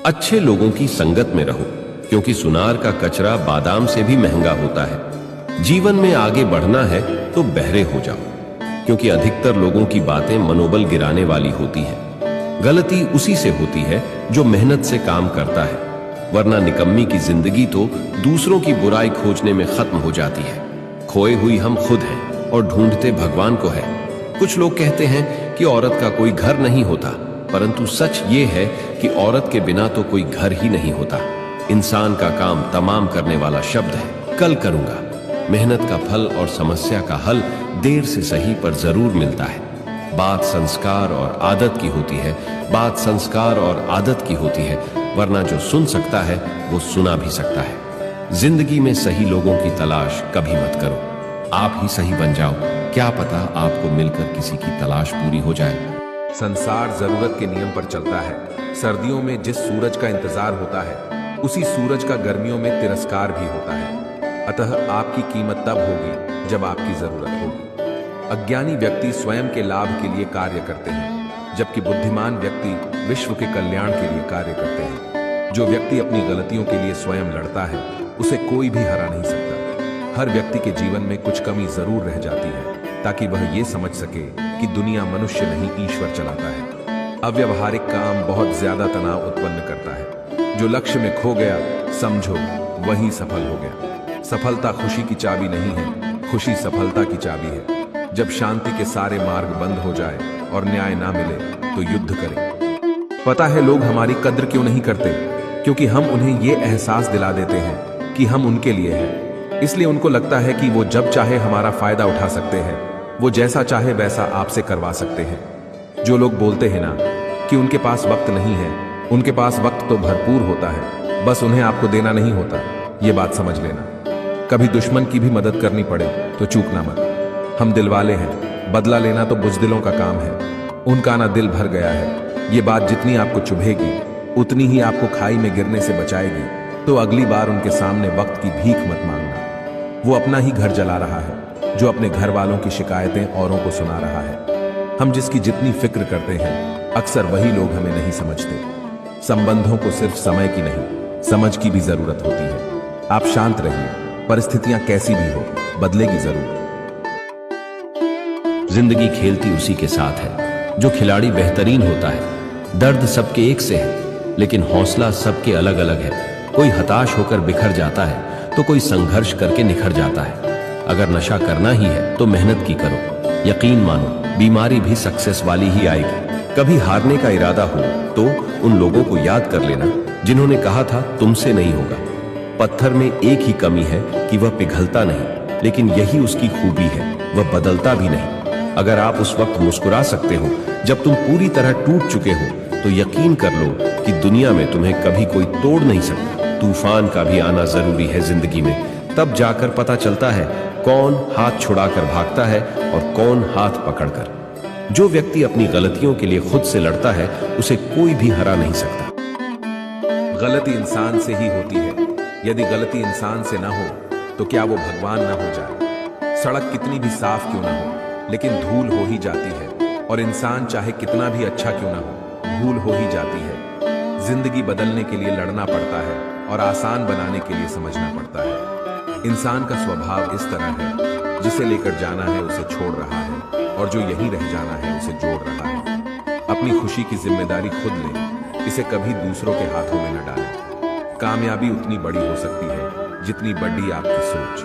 अच्छे लोगों की संगत में रहो, क्योंकि सुनार का कचरा बादाम से भी महंगा होता है। जीवन में आगे बढ़ना है तो बहरे हो जाओ, क्योंकि अधिकतर लोगों की बातें मनोबल गिराने वाली होती है। गलती उसी से होती है जो मेहनत से काम करता है, वरना निकम्मी की जिंदगी तो दूसरों की बुराई खोजने में खत्म हो जाती है। खोए हुई हम खुद हैं और ढूंढते भगवान को है। कुछ लोग कहते हैं कि औरत का कोई घर नहीं होता, परंतु सच ये है कि औरत के बिना तो कोई घर ही नहीं होता। इंसान का काम तमाम करने वाला शब्द है, कल करूंगा। मेहनत का फल और समस्या का हल देर से सही पर जरूर मिलता है। बात संस्कार और आदत की होती है, बात संस्कार और आदत की होती है, वरना जो सुन सकता है वो सुना भी सकता है। जिंदगी में सही लोगों की तलाश कभी मत करो, आप ही सही बन जाओ। क्या पता आपको मिलकर किसी की तलाश पूरी हो जाए। संसार जरूरत के नियम पर चलता है। सर्दियों में जिस सूरज का इंतजार होता है, उसी सूरज का गर्मियों में तिरस्कार भी होता है। अतः आपकी कीमत तब होगी जब आपकी जरूरत होगी। अज्ञानी व्यक्ति स्वयं के लाभ के लिए कार्य करते हैं, जबकि बुद्धिमान व्यक्ति विश्व के कल्याण के लिए कार्य करते हैं। जो व्यक्ति अपनी गलतियों के लिए स्वयं लड़ता है, उसे कोई भी हरा नहीं सकता। हर व्यक्ति के जीवन में कुछ कमी जरूर रह जाती है, ताकि वह ये समझ सके कि दुनिया मनुष्य नहीं ईश्वर चलाता है। अव्यवहारिक काम बहुत ज्यादा तनाव उत्पन्न करता है। जो लक्ष्य में खो गया, समझो वही सफल हो गया। सफलता खुशी की चाबी नहीं है, खुशी सफलता की चाबी है। जब शांति के सारे मार्ग बंद हो जाए और न्याय ना मिले तो युद्ध करें। पता है लोग हमारी कद्र क्यों नहीं करते? क्योंकि हम उन्हें ये एहसास दिला देते हैं कि हम उनके लिए हैं। इसलिए उनको लगता है कि वो जब चाहे हमारा फायदा उठा सकते हैं, वो जैसा चाहे वैसा आपसे करवा सकते हैं। जो लोग बोलते हैं ना कि उनके पास वक्त नहीं है, उनके पास वक्त तो भरपूर होता है, बस उन्हें आपको देना नहीं होता। ये बात समझ लेना। कभी दुश्मन की भी मदद करनी पड़े तो चूकना मत। हम दिलवाले हैं, बदला लेना तो बुजदिलों का काम है। उनका ना दिल भर गया है। ये बात जितनी आपको चुभेगी, उतनी ही आपको खाई में गिरने से बचाएगी। तो अगली बार उनके सामने वक्त की भीख मत मांगना। वो अपना ही घर जला रहा है, जो अपने घर वालों की शिकायतें औरों को सुना रहा है। हम जिसकी जितनी फिक्र करते हैं, अक्सर वही लोग हमें नहीं समझते। संबंधों को सिर्फ समय की नहीं, समझ की भी जरूरत होती है। आप शांत रहिए, परिस्थितियां कैसी भी हो, बदलेगी जरूर। जिंदगी खेलती उसी के साथ है जो खिलाड़ी बेहतरीन होता है। दर्द सबके एक से है, लेकिन हौसला सबके अलग अलग है। कोई हताश होकर बिखर जाता है तो कोई संघर्ष करके निखर जाता है। अगर नशा करना ही है तो मेहनत की करो। यकीन मानो, बीमारी भी सक्सेस वाली ही आएगी। कभी हारने का इरादा हो तो उन लोगों को याद कर लेना जिन्होंने कहा था तुमसे नहीं होगा। पत्थर में एक ही कमी है कि वह पिघलता नहीं, लेकिन यही उसकी खूबी है, वह बदलता भी नहीं। अगर आप उस वक्त मुस्कुरा सकते हो जब तुम पूरी तरह टूट चुके हो, तो यकीन कर लो कि दुनिया में तुम्हें कभी कोई तोड़ नहीं सकता। तूफान का भी आना जरूरी है जिंदगी में, तब जाकर पता चलता है कौन हाथ छुड़ाकर भागता है और कौन हाथ पकड़कर। जो व्यक्ति अपनी गलतियों के लिए खुद से लड़ता है, उसे कोई भी हरा नहीं सकता। गलती इंसान से ही होती है। यदि गलती इंसान से ना हो तो क्या वो भगवान ना हो जाए? सड़क कितनी भी साफ क्यों ना हो, लेकिन धूल हो ही जाती है। और इंसान चाहे कितना भी अच्छा क्यों ना हो, भूल हो ही जाती है। जिंदगी बदलने के लिए लड़ना पड़ता है और आसान बनाने के लिए समझना पड़ता है। इंसान का स्वभाव इस तरह है, जिसे लेकर जाना है उसे छोड़ रहा है, और जो यहीं रह जाना है उसे जोड़ रहा है। अपनी खुशी की जिम्मेदारी खुद लें, इसे कभी दूसरों के हाथों में न डालें। कामयाबी उतनी बड़ी हो सकती है जितनी बड़ी आपकी सोच।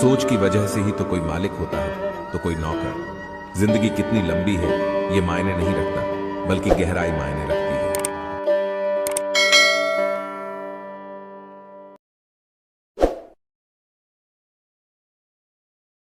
सोच की वजह से ही तो कोई मालिक होता है तो कोई नौकर। जिंदगी कितनी लंबी है ये मायने नहीं रखता, बल्कि गहराई मायने रखता है।